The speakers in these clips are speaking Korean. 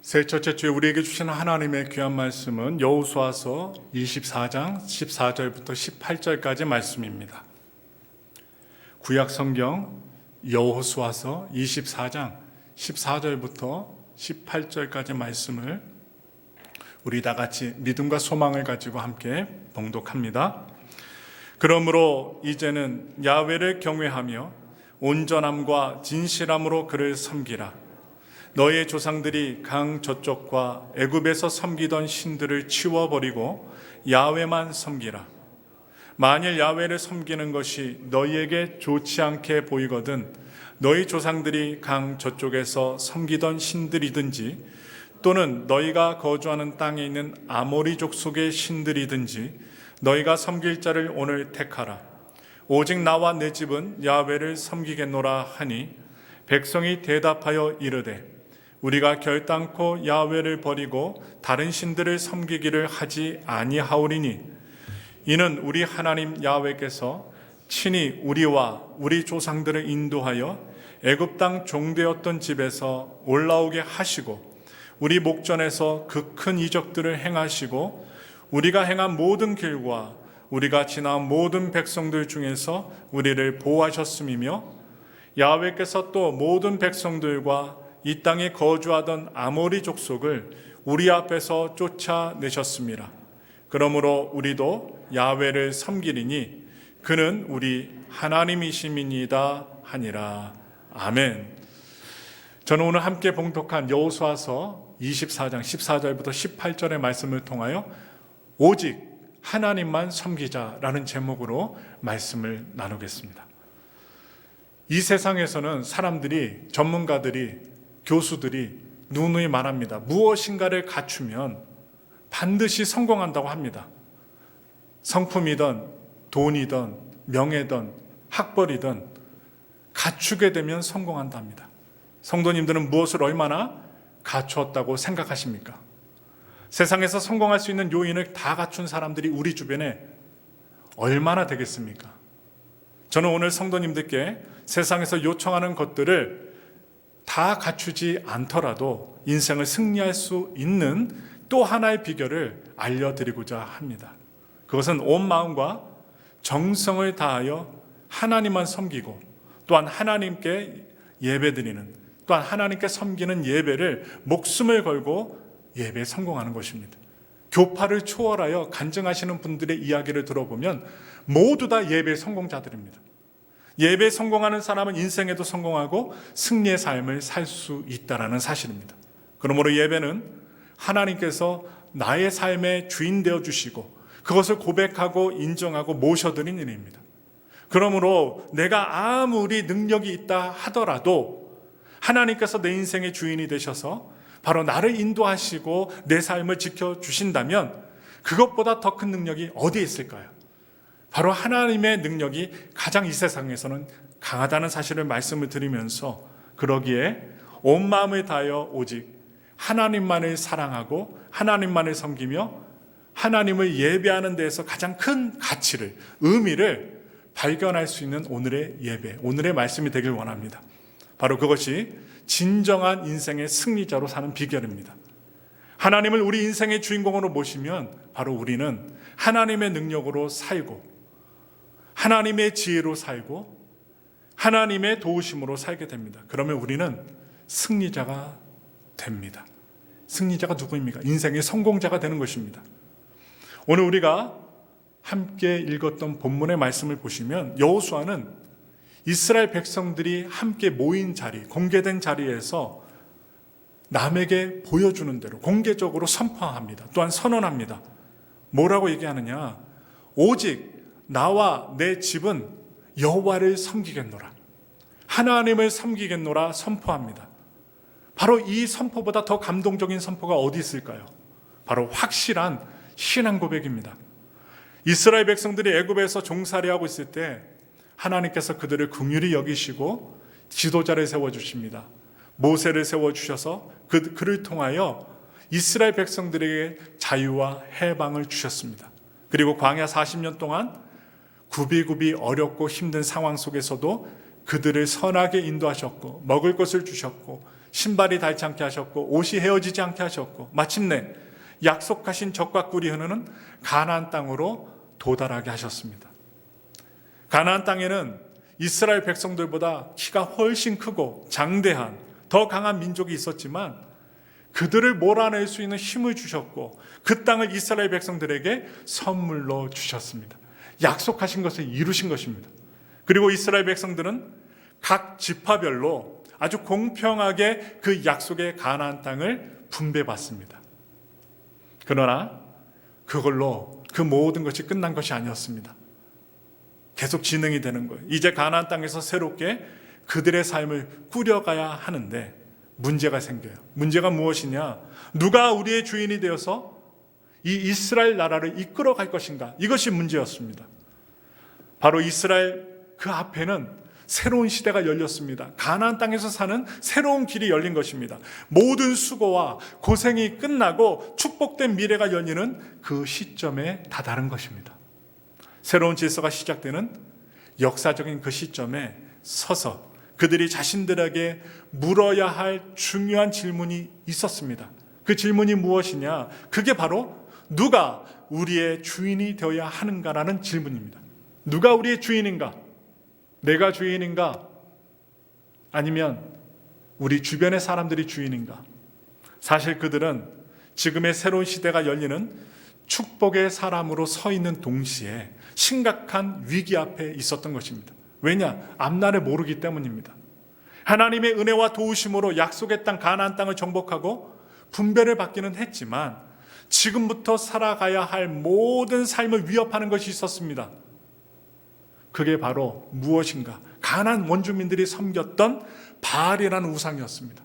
새 첫째 주에 우리에게 주신 하나님의 귀한 말씀은 여호수아서 24장 14절부터 18절까지 말씀입니다. 구약 성경 여호수아서 24장 14절부터 18절까지 말씀을 우리 다 같이 믿음과 소망을 가지고 함께 봉독합니다. 그러므로 이제는 야훼를 경외하며 온전함과 진실함으로 그를 섬기라. 너의 조상들이 강 저쪽과 애굽에서 섬기던 신들을 치워버리고 야훼만 섬기라. 만일 야훼를 섬기는 것이 너희에게 좋지 않게 보이거든 너희 조상들이 강 저쪽에서 섬기던 신들이든지 또는 너희가 거주하는 땅에 있는 아모리족 속의 신들이든지 너희가 섬길 자를 오늘 택하라. 오직 나와 내 집은 야훼를 섬기겠노라 하니 백성이 대답하여 이르되 우리가 결단코 야훼를 버리고 다른 신들을 섬기기를 하지 아니하오리니 이는 우리 하나님 야훼께서 친히 우리와 우리 조상들을 인도하여 애굽 땅 종되었던 집에서 올라오게 하시고 우리 목전에서 그 큰 이적들을 행하시고 우리가 행한 모든 길과 우리가 지나온 모든 백성들 중에서 우리를 보호하셨음이며 야훼께서 또 모든 백성들과 이 땅에 거주하던 아모리 족속을 우리 앞에서 쫓아내셨습니다. 그러므로 우리도 야훼를 섬기리니 그는 우리 하나님이심이니이다 하니라. 아멘. 저는 오늘 함께 봉독한 여호수아서 24장 14절부터 18절의 말씀을 통하여 오직 하나님만 섬기자라는 제목으로 말씀을 나누겠습니다. 이 세상에서는 사람들이, 전문가들이, 교수들이 누누이 말합니다. 무엇인가를 갖추면 반드시 성공한다고 합니다. 성품이든 돈이든 명예든 학벌이든 갖추게 되면 성공한답니다. 성도님들은 무엇을 얼마나 갖추었다고 생각하십니까? 세상에서 성공할 수 있는 요인을 다 갖춘 사람들이 우리 주변에 얼마나 되겠습니까? 저는 오늘 성도님들께 세상에서 요청하는 것들을 다 갖추지 않더라도 인생을 승리할 수 있는 또 하나의 비결을 알려드리고자 합니다. 그것은 온 마음과 정성을 다하여 하나님만 섬기고 또한 하나님께 예배드리는, 또한 하나님께 섬기는 예배를 목숨을 걸고 예배에 성공하는 것입니다. 교파를 초월하여 간증하시는 분들의 이야기를 들어보면 모두 다 예배의 성공자들입니다. 예배에 성공하는 사람은 인생에도 성공하고 승리의 삶을 살 수 있다는 사실입니다. 그러므로 예배는 하나님께서 나의 삶의 주인 되어 주시고 그것을 고백하고 인정하고 모셔드린 일입니다. 그러므로 내가 아무리 능력이 있다 하더라도 하나님께서 내 인생의 주인이 되셔서 바로 나를 인도하시고 내 삶을 지켜주신다면 그것보다 더 큰 능력이 어디에 있을까요? 바로 하나님의 능력이 가장 이 세상에서는 강하다는 사실을 말씀을 드리면서 그러기에 온 마음을 다하여 오직 하나님만을 사랑하고 하나님만을 섬기며 하나님을 예배하는 데에서 가장 큰 가치를, 의미를 발견할 수 있는 오늘의 예배, 오늘의 말씀이 되길 원합니다. 바로 그것이 진정한 인생의 승리자로 사는 비결입니다. 하나님을 우리 인생의 주인공으로 모시면 바로 우리는 하나님의 능력으로 살고 하나님의 지혜로 살고 하나님의 도우심으로 살게 됩니다. 그러면 우리는 승리자가 됩니다. 승리자가 누구입니까? 인생의 성공자가 되는 것입니다. 오늘 우리가 함께 읽었던 본문의 말씀을 보시면 여호수아는 이스라엘 백성들이 함께 모인 자리, 공개된 자리에서 남에게 보여주는 대로 공개적으로 선포합니다. 또한 선언합니다. 뭐라고 얘기하느냐? 오직 나와 내 집은 여호와를 섬기겠노라. 하나님을 섬기겠노라 선포합니다. 바로 이 선포보다 더 감동적인 선포가 어디 있을까요? 바로 확실한 신앙 고백입니다. 이스라엘 백성들이 애굽에서 종살이하고 있을 때 하나님께서 그들을 긍휼히 여기시고 지도자를 세워주십니다. 모세를 세워주셔서 그를 통하여 이스라엘 백성들에게 자유와 해방을 주셨습니다. 그리고 광야 40년 동안 굽이굽이 어렵고 힘든 상황 속에서도 그들을 선하게 인도하셨고 먹을 것을 주셨고 신발이 닳지 않게 하셨고 옷이 헤어지지 않게 하셨고 마침내 약속하신 젖과 꿀이 흐르는 가나안 땅으로 도달하게 하셨습니다. 가나안 땅에는 이스라엘 백성들보다 키가 훨씬 크고 장대한 더 강한 민족이 있었지만 그들을 몰아낼 수 있는 힘을 주셨고 그 땅을 이스라엘 백성들에게 선물로 주셨습니다. 약속하신 것을 이루신 것입니다. 그리고 이스라엘 백성들은 각 지파별로 아주 공평하게 그 약속의 가나안 땅을 분배받습니다. 그러나 그걸로 그 모든 것이 끝난 것이 아니었습니다. 계속 진행이 되는 거예요. 이제 가나안 땅에서 새롭게 그들의 삶을 꾸려가야 하는데 문제가 생겨요. 문제가 무엇이냐? 누가 우리의 주인이 되어서 이 이스라엘 나라를 이끌어 갈 것인가? 이것이 문제였습니다. 바로 이스라엘 그 앞에는 새로운 시대가 열렸습니다. 가나안 땅에서 사는 새로운 길이 열린 것입니다. 모든 수고와 고생이 끝나고 축복된 미래가 열리는 그 시점에 다다른 것입니다. 새로운 질서가 시작되는 역사적인 그 시점에 서서 그들이 자신들에게 물어야 할 중요한 질문이 있었습니다. 그 질문이 무엇이냐? 그게 바로 누가 우리의 주인이 되어야 하는가라는 질문입니다. 누가 우리의 주인인가? 내가 주인인가? 아니면 우리 주변의 사람들이 주인인가? 사실 그들은 지금의 새로운 시대가 열리는 축복의 사람으로 서 있는 동시에 심각한 위기 앞에 있었던 것입니다. 왜냐? 앞날을 모르기 때문입니다. 하나님의 은혜와 도우심으로 약속의 땅 가나안 땅을 정복하고 분배를 받기는 했지만 지금부터 살아가야 할 모든 삶을 위협하는 것이 있었습니다. 그게 바로 무엇인가? 가나안 원주민들이 섬겼던 바알이라는 우상이었습니다.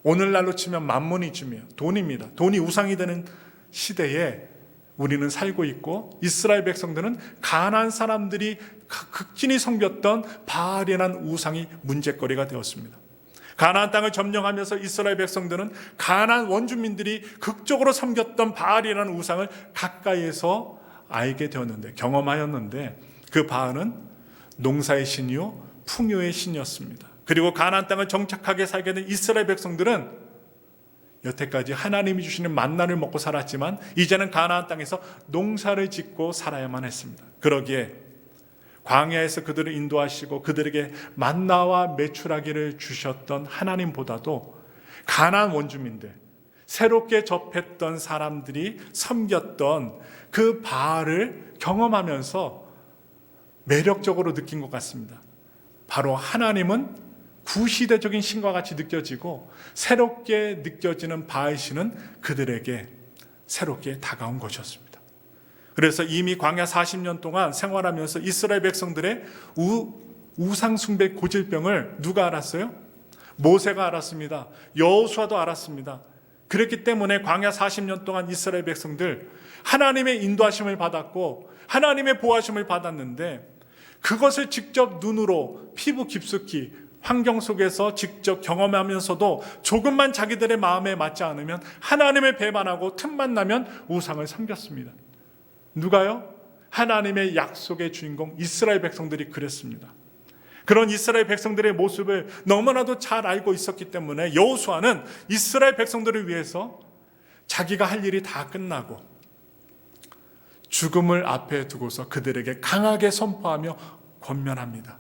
오늘날로 치면 만몬이즘이에요. 돈입니다. 돈이 우상이 되는 시대에 우리는 살고 있고 이스라엘 백성들은 가나안 사람들이 극진히 섬겼던 바알이라는 우상이 문제거리가 되었습니다. 가나안 땅을 점령하면서 이스라엘 백성들은 가나안 원주민들이 극적으로 섬겼던 바알이라는 우상을 가까이에서 알게 되었는데 경험하였는데 그 바알은 농사의 신이요 풍요의 신이었습니다. 그리고 가나안 땅을 정착하게 살게 된 이스라엘 백성들은 여태까지 하나님이 주시는 만나를 먹고 살았지만 이제는 가나안 땅에서 농사를 짓고 살아야만 했습니다. 그러기에 광야에서 그들을 인도하시고 그들에게 만나와 메추라기를 주셨던 하나님보다도 가나안 원주민들, 새롭게 접했던 사람들이 섬겼던 그 바알을 경험하면서 매력적으로 느낀 것 같습니다. 바로 하나님은 구시대적인 신과 같이 느껴지고 새롭게 느껴지는 바알 신은 그들에게 새롭게 다가온 것이었습니다. 그래서 이미 광야 40년 동안 생활하면서 이스라엘 백성들의 우상 숭배 고질병을 누가 알았어요? 모세가 알았습니다. 여호수아도 알았습니다. 그렇기 때문에 광야 40년 동안 이스라엘 백성들 하나님의 인도하심을 받았고 하나님의 보호하심을 받았는데 그것을 직접 눈으로 피부 깊숙이 환경 속에서 직접 경험하면서도 조금만 자기들의 마음에 맞지 않으면 하나님을 배반하고 틈만 나면 우상을 섬겼습니다. 누가요? 하나님의 약속의 주인공 이스라엘 백성들이 그랬습니다. 그런 이스라엘 백성들의 모습을 너무나도 잘 알고 있었기 때문에 여호수아는 이스라엘 백성들을 위해서 자기가 할 일이 다 끝나고 죽음을 앞에 두고서 그들에게 강하게 선포하며 권면합니다.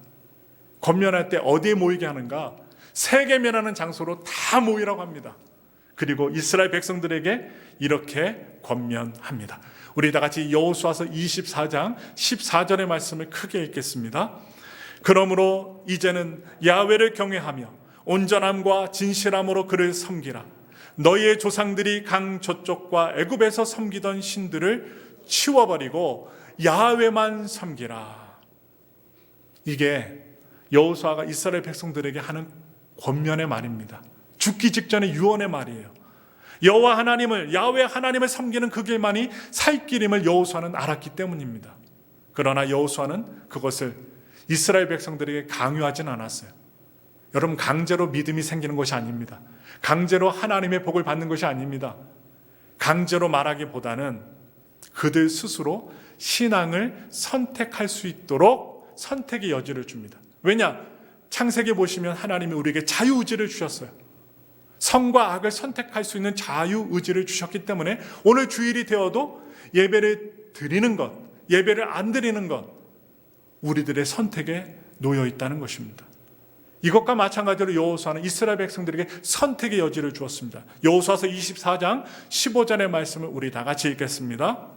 권면할 때 어디에 모이게 하는가? 세겜이라는 장소로 다 모이라고 합니다. 그리고 이스라엘 백성들에게 이렇게 권면합니다. 우리 다 같이 여호수아서 24장 14절의 말씀을 크게 읽겠습니다. 그러므로 이제는 야훼를 경외하며 온전함과 진실함으로 그를 섬기라. 너희의 조상들이 강 저쪽과 애굽에서 섬기던 신들을 치워버리고 야훼만 섬기라. 이게 여호수아가 이스라엘 백성들에게 하는 권면의 말입니다. 죽기 직전의 유언의 말이에요. 여호와 하나님을 야훼 하나님을 섬기는 그 길만이 살 길임을 여호수아는 알았기 때문입니다. 그러나 여호수아는 그것을 이스라엘 백성들에게 강요하진 않았어요. 여러분, 강제로 믿음이 생기는 것이 아닙니다. 강제로 하나님의 복을 받는 것이 아닙니다. 강제로 말하기보다는 그들 스스로 신앙을 선택할 수 있도록 선택의 여지를 줍니다. 왜냐? 창세기 보시면 하나님이 우리에게 자유의지를 주셨어요. 선과 악을 선택할 수 있는 자유의지를 주셨기 때문에 오늘 주일이 되어도 예배를 드리는 것, 예배를 안 드리는 것, 우리들의 선택에 놓여 있다는 것입니다. 이것과 마찬가지로 여호수아는 이스라엘 백성들에게 선택의 여지를 주었습니다. 여호수아서 24장 15절의 말씀을 우리 다 같이 읽겠습니다.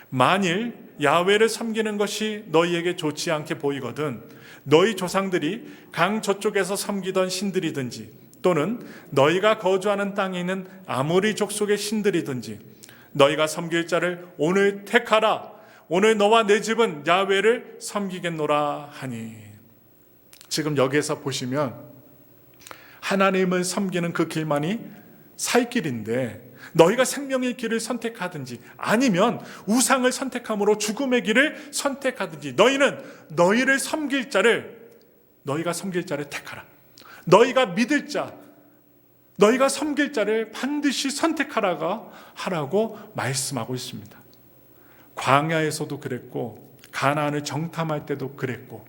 만일 야훼를 섬기는 것이 너희에게 좋지 않게 보이거든 너희 조상들이 강 저쪽에서 섬기던 신들이든지 또는 너희가 거주하는 땅에 있는 아모리 족속의 신들이든지 너희가 섬길 자를 오늘 택하라. 오늘 너와 내 집은 야훼를 섬기겠노라 하니. 지금 여기에서 보시면 하나님을 섬기는 그 길만이 살 길인데 너희가 생명의 길을 선택하든지 아니면 우상을 선택함으로 죽음의 길을 선택하든지 너희가 섬길 자를 택하라. 너희가 믿을 자, 너희가 섬길 자를 반드시 하라고 말씀하고 있습니다. 광야에서도 그랬고 가나안을 정탐할 때도 그랬고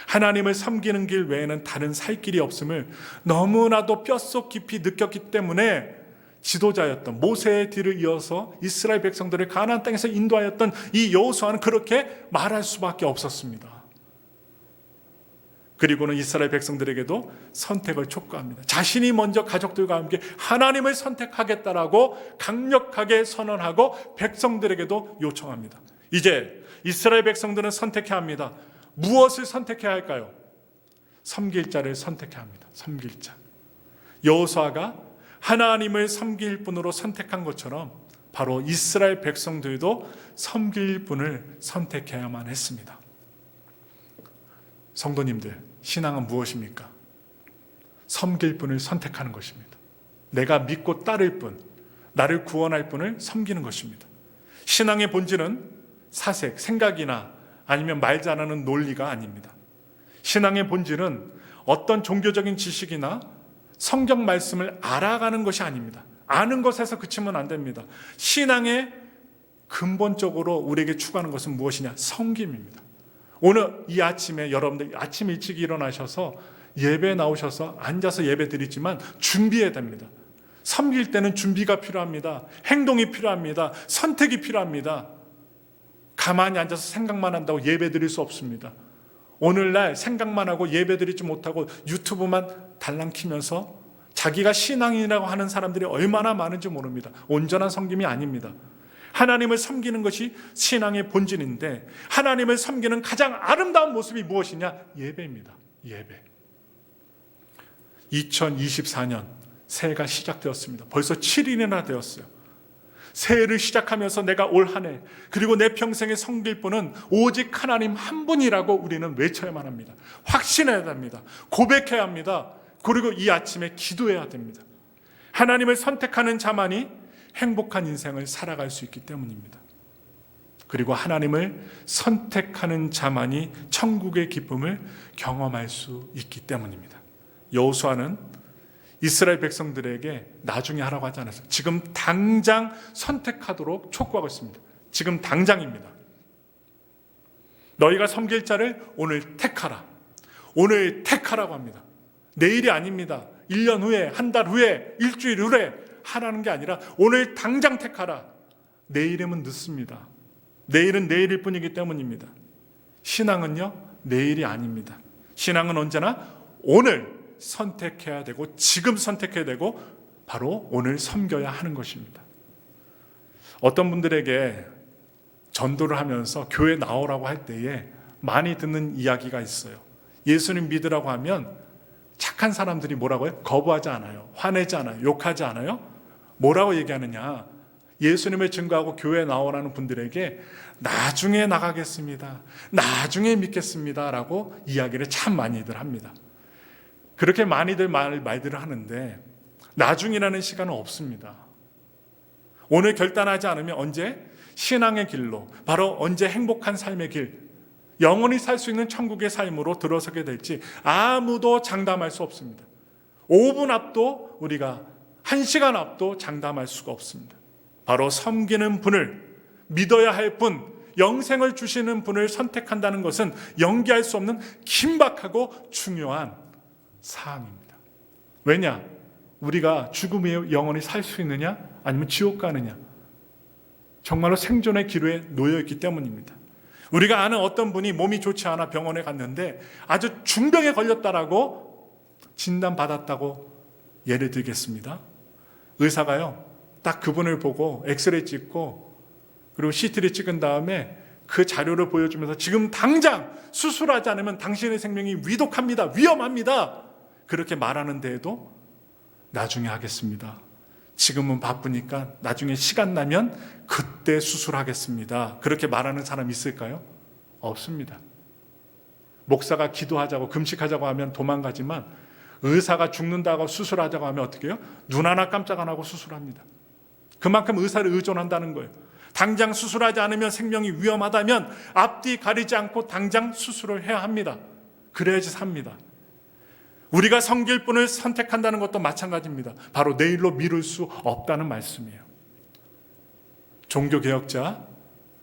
하나님을 섬기는 길 외에는 다른 살 길이 없음을 너무나도 뼛속 깊이 느꼈기 때문에 지도자였던 모세의 뒤를 이어서 이스라엘 백성들을 가나안 땅에서 인도하였던 이 여호수아는 그렇게 말할 수밖에 없었습니다. 그리고는 이스라엘 백성들에게도 선택을 촉구합니다. 자신이 먼저 가족들과 함께 하나님을 선택하겠다라고 강력하게 선언하고 백성들에게도 요청합니다. 이제 이스라엘 백성들은 선택해야 합니다. 무엇을 선택해야 할까요? 섬길 자를 선택해야 합니다. 섬길 자. 여호수아가 하나님을 섬길 분으로 선택한 것처럼 바로 이스라엘 백성들도 섬길 분을 선택해야만 했습니다. 성도님들, 신앙은 무엇입니까? 섬길 분을 선택하는 것입니다. 내가 믿고 따를 분, 나를 구원할 분을 섬기는 것입니다. 신앙의 본질은 사색, 생각이나 아니면 말 잘하는 논리가 아닙니다. 신앙의 본질은 어떤 종교적인 지식이나 성경 말씀을 알아가는 것이 아닙니다. 아는 것에서 그치면 안 됩니다. 신앙의 근본적으로 우리에게 추구하는 것은 무엇이냐? 섬김입니다. 오늘 이 아침에 여러분들 아침 일찍 일어나셔서 예배 나오셔서 앉아서 예배 드리지만 준비해야 됩니다. 섬길 때는 준비가 필요합니다. 행동이 필요합니다. 선택이 필요합니다. 가만히 앉아서 생각만 한다고 예배 드릴 수 없습니다. 오늘날 생각만 하고 예배 드리지 못하고 유튜브만 달랑 키면서 자기가 신앙인이라고 하는 사람들이 얼마나 많은지 모릅니다. 온전한 섬김이 아닙니다. 하나님을 섬기는 것이 신앙의 본질인데 하나님을 섬기는 가장 아름다운 모습이 무엇이냐? 예배입니다. 예배. 2024년 새해가 시작되었습니다. 벌써 7일이나 되었어요. 새해를 시작하면서 내가 올 한 해 그리고 내 평생에 섬길 분은 오직 하나님 한 분이라고 우리는 외쳐야만 합니다. 확신해야 됩니다. 고백해야 합니다. 그리고 이 아침에 기도해야 됩니다. 하나님을 선택하는 자만이 행복한 인생을 살아갈 수 있기 때문입니다. 그리고 하나님을 선택하는 자만이 천국의 기쁨을 경험할 수 있기 때문입니다. 여호수아는 이스라엘 백성들에게 나중에 하라고 하지 않았어요. 지금 당장 선택하도록 촉구하고 있습니다. 지금 당장입니다. 너희가 섬길 자를 오늘 택하라. 오늘 택하라고 합니다. 내일이 아닙니다. 1년 후에, 한 달 후에, 일주일 후에 하라는 게 아니라 오늘 당장 택하라. 내일이면 늦습니다. 내일은 내일일 뿐이기 때문입니다. 신앙은요, 내일이 아닙니다. 신앙은 언제나 오늘 선택해야 되고 지금 선택해야 되고 바로 오늘 섬겨야 하는 것입니다. 어떤 분들에게 전도를 하면서 교회 나오라고 할 때에 많이 듣는 이야기가 있어요. 예수님 믿으라고 하면 착한 사람들이 뭐라고 해요? 거부하지 않아요. 화내지 않아요. 욕하지 않아요. 뭐라고 얘기하느냐? 예수님을 증거하고 교회 나오라는 분들에게 나중에 나가겠습니다. 나중에 믿겠습니다. 라고 이야기를 참 많이들 합니다. 그렇게 많이들 말들을 하는데 나중이라는 시간은 없습니다. 오늘 결단하지 않으면 언제 신앙의 길로 바로 언제 행복한 삶의 길 영원히 살 수 있는 천국의 삶으로 들어서게 될지 아무도 장담할 수 없습니다. 5분 앞도 우리가 1시간 앞도 장담할 수가 없습니다. 바로 섬기는 분을 믿어야 할 분 영생을 주시는 분을 선택한다는 것은 연기할 수 없는 긴박하고 중요한 사항입니다. 왜냐? 우리가 죽음의 영원히 살 수 있느냐 아니면 지옥 가느냐, 정말로 생존의 기로에 놓여 있기 때문입니다. 우리가 아는 어떤 분이 몸이 좋지 않아 병원에 갔는데 아주 중병에 걸렸다라고 진단받았다고 예를 들겠습니다. 의사가요, 딱 그분을 보고 엑스레이 찍고 그리고 CT를 찍은 다음에 그 자료를 보여주면서 지금 당장 수술하지 않으면 당신의 생명이 위독합니다, 위험합니다, 그렇게 말하는 데에도 나중에 하겠습니다, 지금은 바쁘니까 나중에 시간 나면 그때 수술하겠습니다, 그렇게 말하는 사람 있을까요? 없습니다. 목사가 기도하자고 금식하자고 하면 도망가지만 의사가 죽는다고 수술하자고 하면 어떻게 해요? 눈 하나 깜짝 안 하고 수술합니다. 그만큼 의사를 의존한다는 거예요. 당장 수술하지 않으면 생명이 위험하다면 앞뒤 가리지 않고 당장 수술을 해야 합니다. 그래야지 삽니다. 우리가 섬길 분을 선택한다는 것도 마찬가지입니다. 바로 내일로 미룰 수 없다는 말씀이에요. 종교개혁자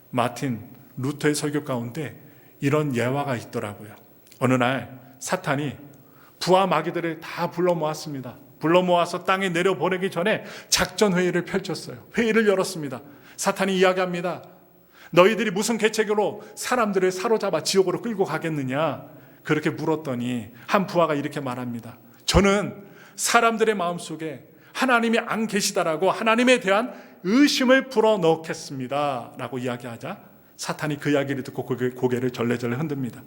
마틴 루터의 설교 가운데 이런 예화가 있더라고요. 어느 날 사탄이 부하 마귀들을 다 불러 모았습니다. 불러 모아서 땅에 내려보내기 전에 작전 회의를 펼쳤어요. 회의를 열었습니다. 사탄이 이야기합니다. 너희들이 무슨 계책으로 사람들을 사로잡아 지옥으로 끌고 가겠느냐, 그렇게 물었더니 한 부하가 이렇게 말합니다. 저는 사람들의 마음속에 하나님이 안 계시다라고 하나님에 대한 의심을 불어넣겠습니다 라고 이야기하자 사탄이 그 이야기를 듣고 고개를 절레절레 흔듭니다.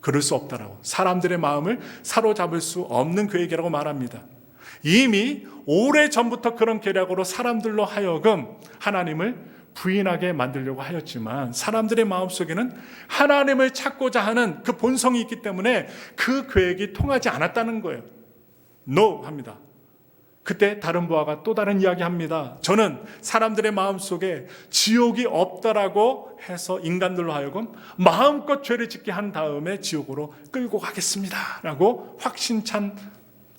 그럴 수 없다라고, 사람들의 마음을 사로잡을 수 없는 계획이라고 말합니다. 이미 오래전부터 그런 계략으로 사람들로 하여금 하나님을 부인하게 만들려고 하였지만 사람들의 마음속에는 하나님을 찾고자 하는 그 본성이 있기 때문에 그 계획이 통하지 않았다는 거예요. No 합니다. 그때 다른 부하가 또 다른 이야기 합니다. 저는 사람들의 마음속에 지옥이 없다라고 해서 인간들로 하여금 마음껏 죄를 짓게 한 다음에 지옥으로 끌고 가겠습니다 라고 확신찬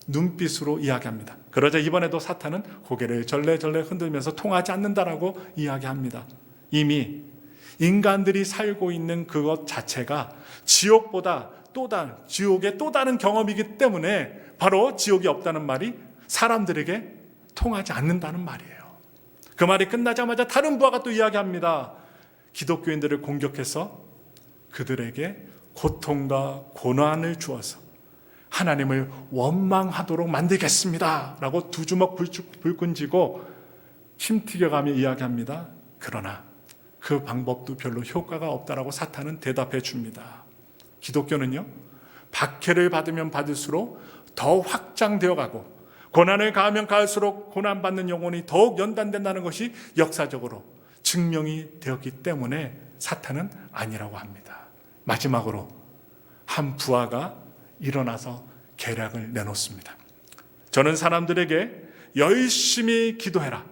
눈빛으로 이야기합니다. 그러자 이번에도 사탄은 고개를 절레절레 흔들면서 통하지 않는다라고 이야기합니다. 이미 인간들이 살고 있는 그것 자체가 지옥보다 지옥의 또 다른 경험이기 때문에 바로 지옥이 없다는 말이 사람들에게 통하지 않는다는 말이에요. 그 말이 끝나자마자 다른 부하가 또 이야기합니다. 기독교인들을 공격해서 그들에게 고통과 고난을 주어서 하나님을 원망하도록 만들겠습니다 라고 두 주먹 불끈 쥐고 침 튀겨가며 이야기합니다. 그러나 그 방법도 별로 효과가 없다라고 사탄은 대답해 줍니다. 기독교는요, 박해를 받으면 받을수록 더 확장되어 가고 고난을 가하면 가할수록 고난받는 영혼이 더욱 연단된다는 것이 역사적으로 증명이 되었기 때문에 사탄은 아니라고 합니다. 마지막으로 한 부하가 일어나서 계략을 내놓습니다. 저는 사람들에게 열심히 기도해라,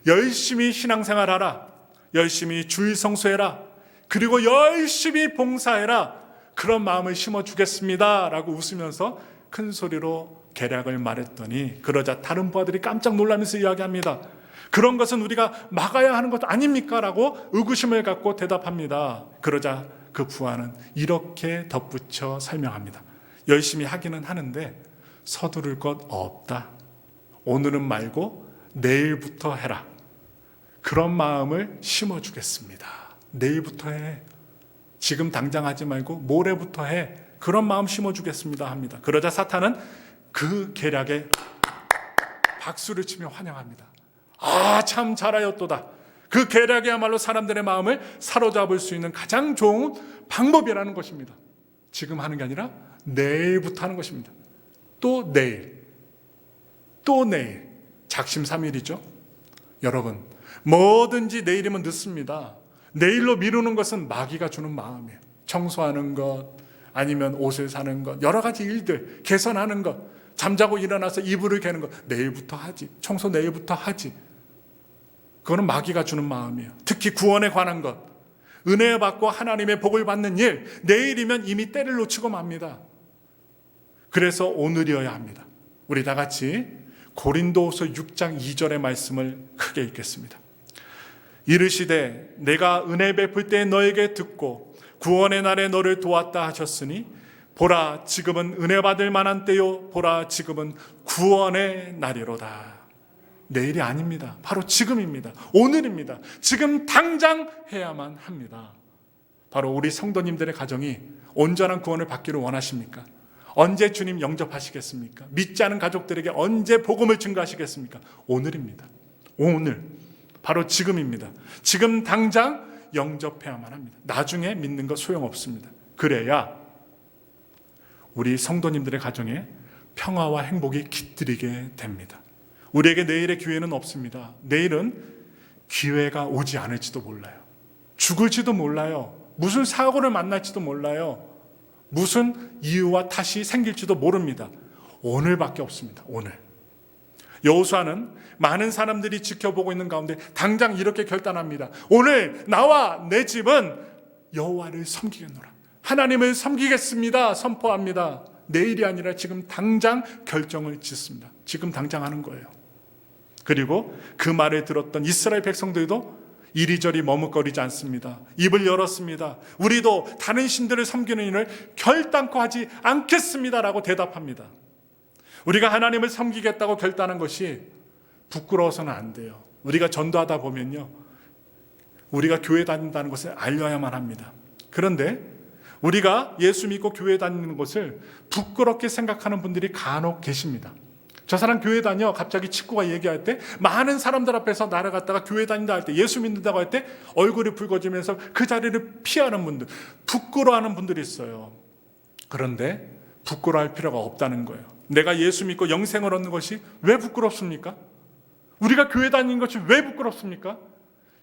열심히 신앙생활하라, 열심히 주일 성수해라, 그리고 열심히 봉사해라, 그런 마음을 심어주겠습니다 라고 웃으면서 큰 소리로 계략을 말했더니 그러자 다른 부하들이 깜짝 놀라면서 이야기합니다. 그런 것은 우리가 막아야 하는 것 아닙니까? 라고 의구심을 갖고 대답합니다. 그러자 그 부하는 이렇게 덧붙여 설명합니다. 열심히 하기는 하는데 서두를 것 없다. 오늘은 말고 내일부터 해라. 그런 마음을 심어주겠습니다. 내일부터 해. 지금 당장 하지 말고 모레부터 해. 그런 마음 심어주겠습니다 합니다. 그러자 사탄은 그 계략에 박수를 치며 환영합니다. 아, 참 잘하였도다. 그 계략이야말로 사람들의 마음을 사로잡을 수 있는 가장 좋은 방법이라는 것입니다. 지금 하는 게 아니라 내일부터 하는 것입니다. 또 내일, 또 내일. 작심삼일이죠. 여러분, 뭐든지 내일이면 늦습니다. 내일로 미루는 것은 마귀가 주는 마음이에요. 청소하는 것, 아니면 옷을 사는 것, 여러 가지 일들, 개선하는 것, 잠자고 일어나서 이불을 개는 것, 내일부터 하지. 청소 내일부터 하지. 그거는 마귀가 주는 마음이에요. 특히 구원에 관한 것, 은혜 받고 하나님의 복을 받는 일, 내일이면 이미 때를 놓치고 맙니다. 그래서 오늘이어야 합니다. 우리 다 같이 고린도후서 6장 2절의 말씀을 크게 읽겠습니다. 이르시되 내가 은혜 베풀 때 너에게 듣고 구원의 날에 너를 도왔다 하셨으니 보라 지금은 은혜 받을 만한 때요 보라 지금은 구원의 날이로다. 내일이 아닙니다. 바로 지금입니다. 오늘입니다. 지금 당장 해야만 합니다. 바로 우리 성도님들의 가정이 온전한 구원을 받기를 원하십니까? 언제 주님 영접하시겠습니까? 믿지 않은 가족들에게 언제 복음을 증거하시겠습니까? 오늘입니다. 오늘, 바로 지금입니다. 지금 당장 영접해야만 합니다. 나중에 믿는 거 소용없습니다. 그래야 우리 성도님들의 가정에 평화와 행복이 깃들이게 됩니다. 우리에게 내일의 기회는 없습니다. 내일은 기회가 오지 않을지도 몰라요. 죽을지도 몰라요. 무슨 사고를 만날지도 몰라요. 무슨 이유와 탓이 생길지도 모릅니다. 오늘밖에 없습니다. 오늘. 여호수아는 많은 사람들이 지켜보고 있는 가운데 당장 이렇게 결단합니다. 오늘 나와 내 집은 여호와를 섬기겠노라. 하나님을 섬기겠습니다. 선포합니다. 내일이 아니라 지금 당장 결정을 짓습니다. 지금 당장 하는 거예요. 그리고 그 말을 들었던 이스라엘 백성들도 이리저리 머뭇거리지 않습니다. 입을 열었습니다. 우리도 다른 신들을 섬기는 일을 결단코 하지 않겠습니다라고 대답합니다. 우리가 하나님을 섬기겠다고 결단한 것이 부끄러워서는 안 돼요. 우리가 전도하다 보면요, 우리가 교회 다닌다는 것을 알려야만 합니다. 그런데 우리가 예수 믿고 교회 다니는 것을 부끄럽게 생각하는 분들이 간혹 계십니다. 저 사람 교회 다녀. 갑자기 친구가 얘기할 때 많은 사람들 앞에서 날아갔다가 교회 다닌다 할 때, 예수 믿는다고 할 때 얼굴이 붉어지면서 그 자리를 피하는 분들, 부끄러워하는 분들이 있어요. 그런데 부끄러워할 필요가 없다는 거예요. 내가 예수 믿고 영생을 얻는 것이 왜 부끄럽습니까? 우리가 교회 다니는 것이 왜 부끄럽습니까?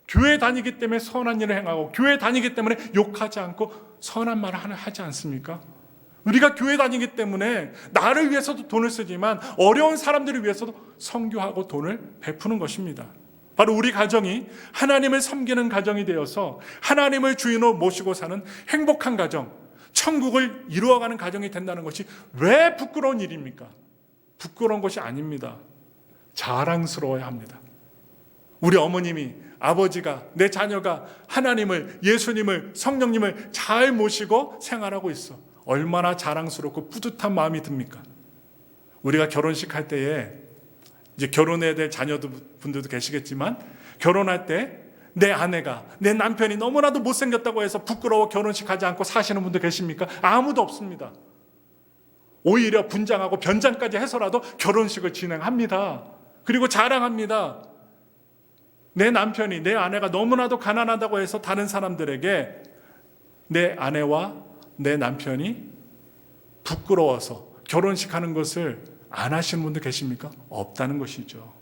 교회 다니기 때문에 선한 일을 행하고 교회 다니기 때문에 욕하지 않고 선한 말을 하지 않습니까? 우리가 교회 다니기 때문에 나를 위해서도 돈을 쓰지만 어려운 사람들을 위해서도 선교하고 돈을 베푸는 것입니다. 바로 우리 가정이 하나님을 섬기는 가정이 되어서 하나님을 주인으로 모시고 사는 행복한 가정, 천국을 이루어가는 가정이 된다는 것이 왜 부끄러운 일입니까? 부끄러운 것이 아닙니다. 자랑스러워야 합니다. 우리 어머님이, 아버지가, 내 자녀가 하나님을, 예수님을, 성령님을 잘 모시고 생활하고 있어. 얼마나 자랑스럽고 뿌듯한 마음이 듭니까? 우리가 결혼식 할 때에 이제 결혼해야 될 자녀분들도 계시겠지만, 결혼할 때 내 아내가, 내 남편이 너무나도 못생겼다고 해서 부끄러워 결혼식 하지 않고 사시는 분들 계십니까? 아무도 없습니다. 오히려 분장하고 변장까지 해서라도 결혼식을 진행합니다. 그리고 자랑합니다. 내 남편이, 내 아내가 너무나도 가난하다고 해서 다른 사람들에게 내 아내와 내 남편이 부끄러워서 결혼식 하는 것을 안 하시는 분들 계십니까? 없다는 것이죠.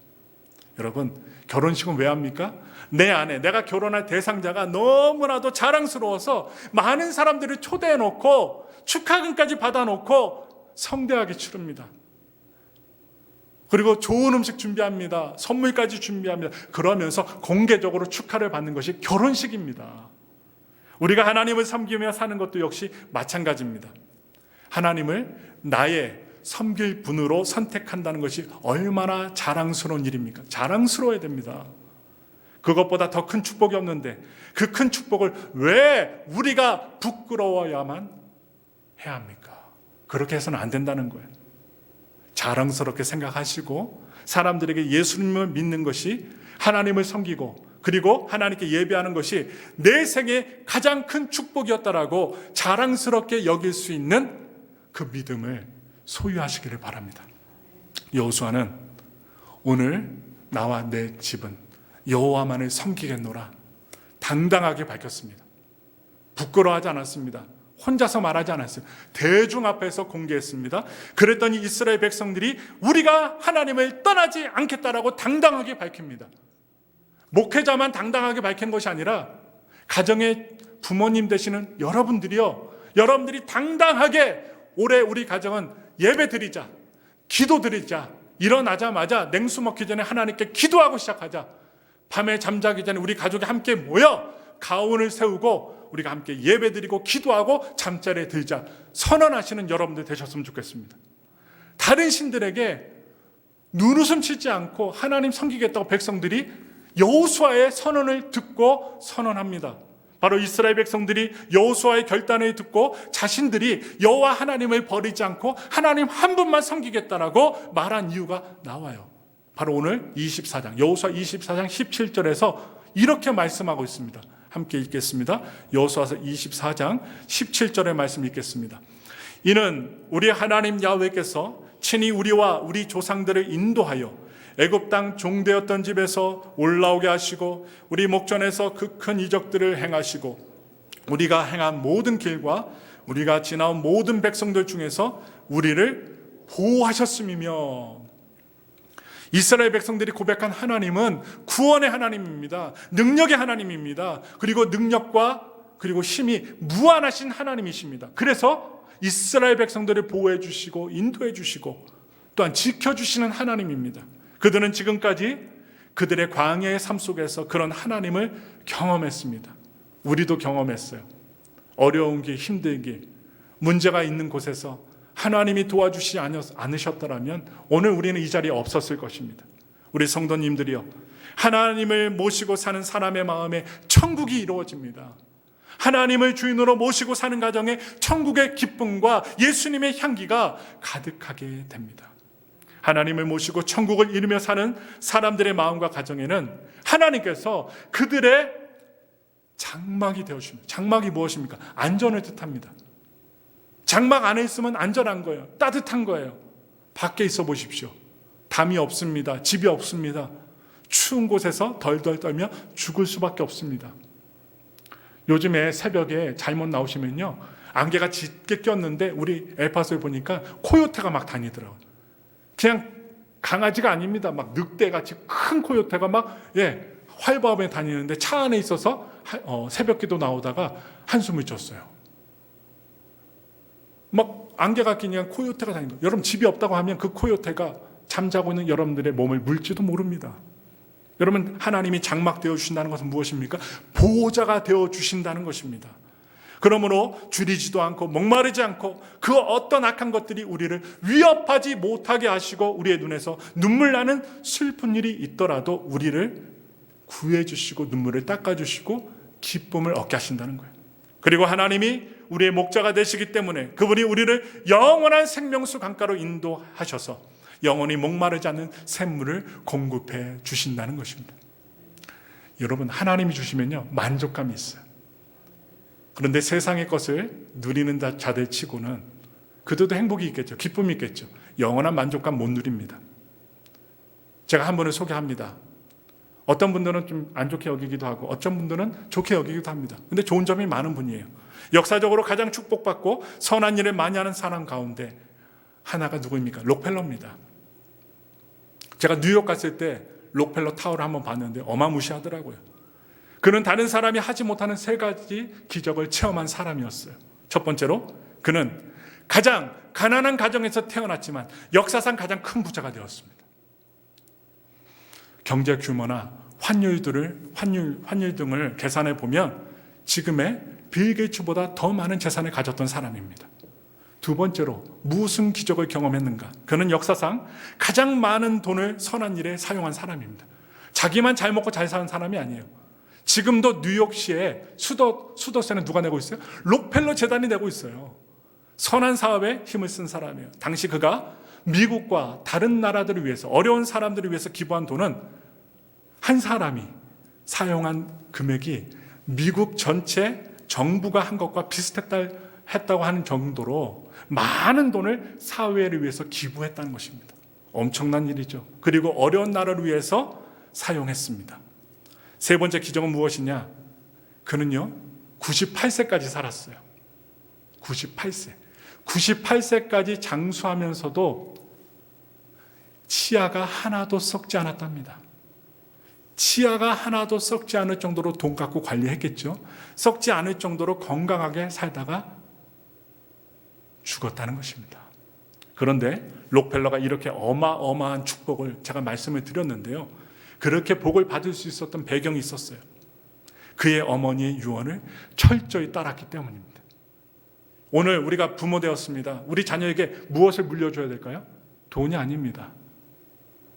여러분, 결혼식은 왜 합니까? 내 아내, 내가 결혼할 대상자가 너무나도 자랑스러워서 많은 사람들을 초대해 놓고 축하금까지 받아 놓고 성대하게 치릅니다. 그리고 좋은 음식 준비합니다. 선물까지 준비합니다. 그러면서 공개적으로 축하를 받는 것이 결혼식입니다. 우리가 하나님을 섬기며 사는 것도 역시 마찬가지입니다. 하나님을 나의 섬길 분으로 선택한다는 것이 얼마나 자랑스러운 일입니까? 자랑스러워야 됩니다. 그것보다 더 큰 축복이 없는데 그 큰 축복을 왜 우리가 부끄러워야만 해야 합니까? 그렇게 해서는 안 된다는 거예요. 자랑스럽게 생각하시고 사람들에게 예수님을 믿는 것이, 하나님을 섬기고 그리고 하나님께 예배하는 것이 내 생의 가장 큰 축복이었다라고 자랑스럽게 여길 수 있는 그 믿음을 소유하시기를 바랍니다. 여호수아는 오늘 나와 내 집은 여호와만을 섬기겠노라 당당하게 밝혔습니다. 부끄러워하지 않았습니다. 혼자서 말하지 않았어요. 대중 앞에서 공개했습니다. 그랬더니 이스라엘 백성들이 우리가 하나님을 떠나지 않겠다라고 당당하게 밝힙니다. 목회자만 당당하게 밝힌 것이 아니라 가정의 부모님 되시는 여러분들이 당당하게 올해 우리 가정은 예배 드리자, 기도 드리자, 일어나자마자 냉수 먹기 전에 하나님께 기도하고 시작하자, 밤에 잠자기 전에 우리 가족이 함께 모여 가온을 세우고 우리가 함께 예배 드리고 기도하고 잠자리에 들자, 선언하시는 여러분들 되셨으면 좋겠습니다. 다른 신들에게 눈웃음 치지 않고 하나님 섬기겠다고 백성들이 여호수아의 선언을 듣고 선언합니다. 바로 이스라엘 백성들이 여호수아의 결단을 듣고 자신들이 여호와 하나님을 버리지 않고 하나님 한 분만 섬기겠다라고 말한 이유가 나와요. 바로 오늘 24장, 여호수아 24장 17절에서 이렇게 말씀하고 있습니다. 함께 읽겠습니다. 여호수아서 24장 17절의 말씀 읽겠습니다. 이는 우리 하나님 야훼께서 친히 우리와 우리 조상들을 인도하여 애굽 땅 종되었던 집에서 올라오게 하시고 우리 목전에서 그 큰 이적들을 행하시고 우리가 행한 모든 길과 우리가 지나온 모든 백성들 중에서 우리를 보호하셨음이며, 이스라엘 백성들이 고백한 하나님은 구원의 하나님입니다. 능력의 하나님입니다. 그리고 능력과 그리고 힘이 무한하신 하나님이십니다. 그래서 이스라엘 백성들을 보호해 주시고 인도해 주시고 또한 지켜주시는 하나님입니다. 그들은 지금까지 그들의 광야의 삶 속에서 그런 하나님을 경험했습니다. 우리도 경험했어요. 어려운 길, 힘든 길, 문제가 있는 곳에서 하나님이 도와주시지 않으셨더라면 오늘 우리는 이 자리에 없었을 것입니다. 우리 성도님들이요, 하나님을 모시고 사는 사람의 마음에 천국이 이루어집니다. 하나님을 주인으로 모시고 사는 가정에 천국의 기쁨과 예수님의 향기가 가득하게 됩니다. 하나님을 모시고 천국을 이루며 사는 사람들의 마음과 가정에는 하나님께서 그들의 장막이 되어주십니다. 장막이 무엇입니까? 안전을 뜻합니다. 장막 안에 있으면 안전한 거예요. 따뜻한 거예요. 밖에 있어 보십시오. 담이 없습니다. 집이 없습니다. 추운 곳에서 덜덜 떨며 죽을 수밖에 없습니다. 요즘에 새벽에 잘못 나오시면요, 안개가 짙게 꼈는데 우리 엘파소에 보니까 코요테가 막 다니더라고요. 그냥 강아지가 아닙니다. 막 늑대같이 큰 코요테가 막 활발하게 다니는데 차 안에 있어서 새벽기도 나오다가 한숨을 졌어요. 막 안개가 끼니까 코요테가 다니는 거예요. 여러분, 집이 없다고 하면 그 코요테가 잠자고 있는 여러분들의 몸을 물지도 모릅니다. 여러분, 하나님이 장막 되어주신다는 것은 무엇입니까? 보호자가 되어주신다는 것입니다. 그러므로 줄이지도 않고 목마르지 않고 그 어떤 악한 것들이 우리를 위협하지 못하게 하시고 우리의 눈에서 눈물 나는 슬픈 일이 있더라도 우리를 구해주시고 눈물을 닦아주시고 기쁨을 얻게 하신다는 거예요. 그리고 하나님이 우리의 목자가 되시기 때문에 그분이 우리를 영원한 생명수 강가로 인도하셔서 영원히 목마르지 않는 샘물을 공급해 주신다는 것입니다. 여러분, 하나님이 주시면요, 만족감이 있어요. 그런데 세상의 것을 누리는 자들 치고는 그들도 행복이 있겠죠. 기쁨이 있겠죠. 영원한 만족감 못 누립니다. 제가 한 분을 소개합니다. 어떤 분들은 좀 안 좋게 여기기도 하고 어떤 분들은 좋게 여기기도 합니다. 근데 좋은 점이 많은 분이에요. 역사적으로 가장 축복받고 선한 일을 많이 하는 사람 가운데 하나가 누구입니까? 록펠러입니다. 제가 뉴욕 갔을 때 록펠러 타워를 한번 봤는데 어마무시하더라고요. 그는 다른 사람이 하지 못하는 3가지 기적을 체험한 사람이었어요. 첫 번째로, 그는 가장 가난한 가정에서 태어났지만 역사상 가장 큰 부자가 되었습니다. 경제 규모나 환율 등을 계산해 보면 지금의 빌 게이츠보다 더 많은 재산을 가졌던 사람입니다. 두 번째로, 무슨 기적을 경험했는가? 그는 역사상 가장 많은 돈을 선한 일에 사용한 사람입니다. 자기만 잘 먹고 잘 사는 사람이 아니에요. 지금도 뉴욕시에 수도세는 누가 내고 있어요? 록펠러 재단이 내고 있어요. 선한 사업에 힘을 쓴 사람이에요. 당시 그가 미국과 다른 나라들을 위해서, 어려운 사람들을 위해서 기부한 돈은 한 사람이 사용한 금액이 미국 전체 정부가 한 것과 비슷했다고 하는 정도로 많은 돈을 사회를 위해서 기부했다는 것입니다. 엄청난 일이죠. 그리고 어려운 나라를 위해서 사용했습니다. 세 번째 기적은 무엇이냐? 그는요, 98세까지 살았어요. 98세까지 장수하면서도 치아가 하나도 썩지 않았답니다. 치아가 하나도 썩지 않을 정도로 돈 갖고 관리했겠죠. 썩지 않을 정도로 건강하게 살다가 죽었다는 것입니다. 그런데 록펠러가 이렇게 어마어마한 축복을, 제가 말씀을 드렸는데요, 그렇게 복을 받을 수 있었던 배경이 있었어요. 그의 어머니의 유언을 철저히 따랐기 때문입니다. 오늘 우리가 부모 되었습니다. 우리 자녀에게 무엇을 물려줘야 될까요? 돈이 아닙니다.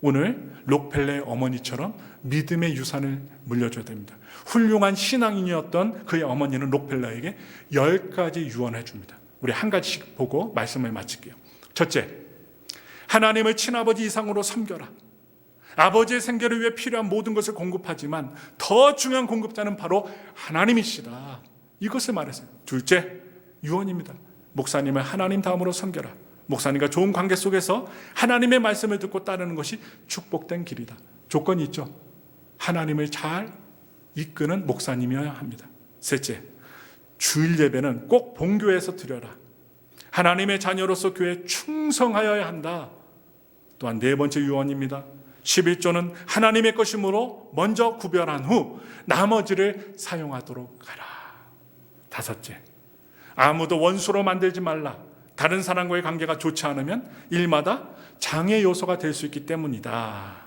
오늘 록펠러의 어머니처럼 믿음의 유산을 물려줘야 됩니다. 훌륭한 신앙인이었던 그의 어머니는 록펠러에게 10가지 유언해 줍니다. 우리 한 가지씩 보고 말씀을 마칠게요. 첫째, 하나님을 친아버지 이상으로 섬겨라. 아버지의 생계를 위해 필요한 모든 것을 공급하지만 더 중요한 공급자는 바로 하나님이시다. 이것을 말했어요. 둘째, 유언입니다. 목사님을 하나님 다음으로 섬겨라. 목사님과 좋은 관계 속에서 하나님의 말씀을 듣고 따르는 것이 축복된 길이다. 조건이 있죠. 하나님을 잘 이끄는 목사님이어야 합니다. 셋째, 주일 예배는 꼭 본교회에서 드려라. 하나님의 자녀로서 교회에 충성하여야 한다. 또한 네 번째 유언입니다. 11조는 하나님의 것이므로 먼저 구별한 후 나머지를 사용하도록 하라. 다섯째, 아무도 원수로 만들지 말라. 다른 사람과의 관계가 좋지 않으면 일마다 장애 요소가 될 수 있기 때문이다.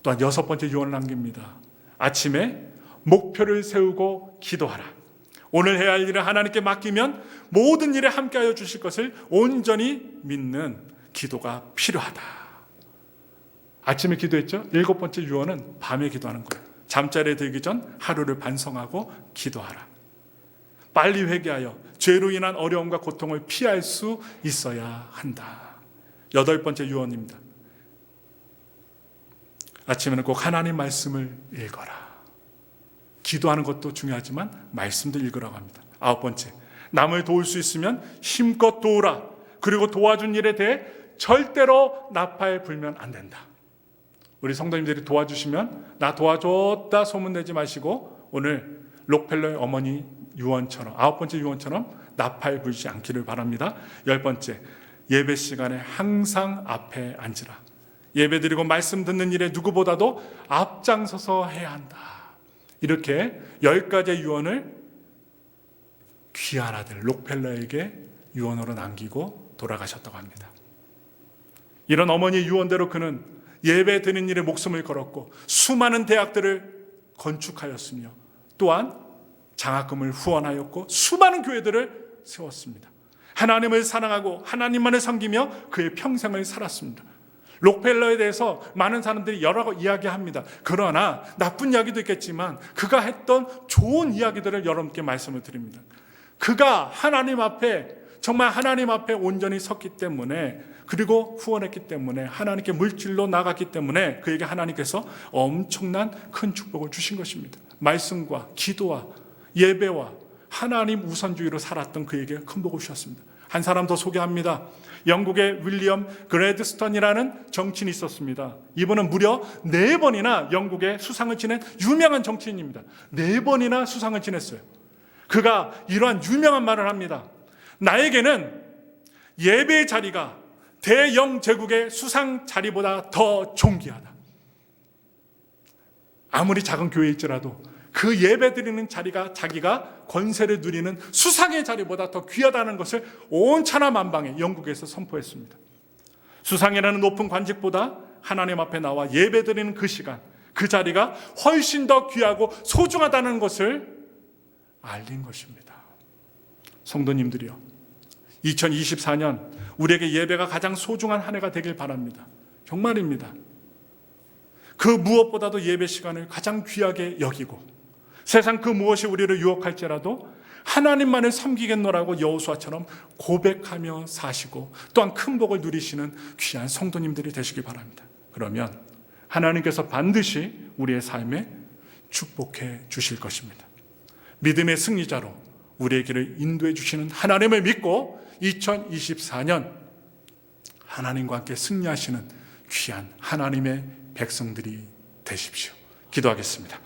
또한 여섯 번째 유언을 남깁니다. 아침에 목표를 세우고 기도하라. 오늘 해야 할 일을 하나님께 맡기면 모든 일에 함께하여 주실 것을 온전히 믿는 기도가 필요하다. 아침에 기도했죠? 일곱 번째 유언은 밤에 기도하는 거예요. 잠자리에 들기 전 하루를 반성하고 기도하라. 빨리 회개하여 죄로 인한 어려움과 고통을 피할 수 있어야 한다. 여덟 번째 유언입니다. 아침에는 꼭 하나님 말씀을 읽어라. 기도하는 것도 중요하지만 말씀도 읽으라고 합니다. 아홉 번째, 남을 도울 수 있으면 힘껏 도우라. 그리고 도와준 일에 대해 절대로 나팔 불면 안 된다. 우리 성도님들이 도와주시면 나 도와줬다 소문내지 마시고 오늘 록펠러의 어머니 유언처럼 아홉 번째 유언처럼 나팔 불지 않기를 바랍니다. 열 번째, 예배 시간에 항상 앞에 앉으라. 예배 드리고 말씀 듣는 일에 누구보다도 앞장서서 해야 한다. 이렇게 10가지의 유언을 귀한 아들 록펠러에게 유언으로 남기고 돌아가셨다고 합니다. 이런 어머니의 유언대로 그는 예배 드리는 일에 목숨을 걸었고 수많은 대학들을 건축하였으며 또한 장학금을 후원하였고 수많은 교회들을 세웠습니다. 하나님을 사랑하고 하나님만을 섬기며 그의 평생을 살았습니다. 록펠러에 대해서 많은 사람들이 여러 이야기합니다. 그러나 나쁜 이야기도 있겠지만 그가 했던 좋은 이야기들을 여러분께 말씀을 드립니다. 그가 하나님 앞에 정말 하나님 앞에 온전히 섰기 때문에 그리고 후원했기 때문에 하나님께 물질로 나갔기 때문에 그에게 하나님께서 엄청난 큰 축복을 주신 것입니다. 말씀과 기도와 예배와 하나님 우선주의로 살았던 그에게 큰 복을 주셨습니다. 한 사람 더 소개합니다. 영국의 윌리엄 그래드스턴이라는 정치인이 있었습니다. 이분은 무려 4번이나 영국의 수상을 지낸 유명한 정치인입니다. 4번이나 수상을 지냈어요. 그가 이러한 유명한 말을 합니다. 나에게는 예배의 자리가 대영 제국의 수상 자리보다 더 존귀하다. 아무리 작은 교회일지라도 그 예배 드리는 자리가 자기가 권세를 누리는 수상의 자리보다 더 귀하다는 것을 온 천하 만방에 영국에서 선포했습니다. 수상이라는 높은 관직보다 하나님 앞에 나와 예배 드리는 그 시간, 그 자리가 훨씬 더 귀하고 소중하다는 것을 알린 것입니다. 성도님들이요, 2024년 우리에게 예배가 가장 소중한 한 해가 되길 바랍니다. 정말입니다. 그 무엇보다도 예배 시간을 가장 귀하게 여기고 세상 그 무엇이 우리를 유혹할지라도 하나님만을 섬기겠노라고 여호수아처럼 고백하며 사시고 또한 큰 복을 누리시는 귀한 성도님들이 되시기 바랍니다. 그러면 하나님께서 반드시 우리의 삶에 축복해 주실 것입니다. 믿음의 승리자로 우리의 길을 인도해 주시는 하나님을 믿고 2024년 하나님과 함께 승리하시는 귀한 하나님의 백성들이 되십시오. 기도하겠습니다.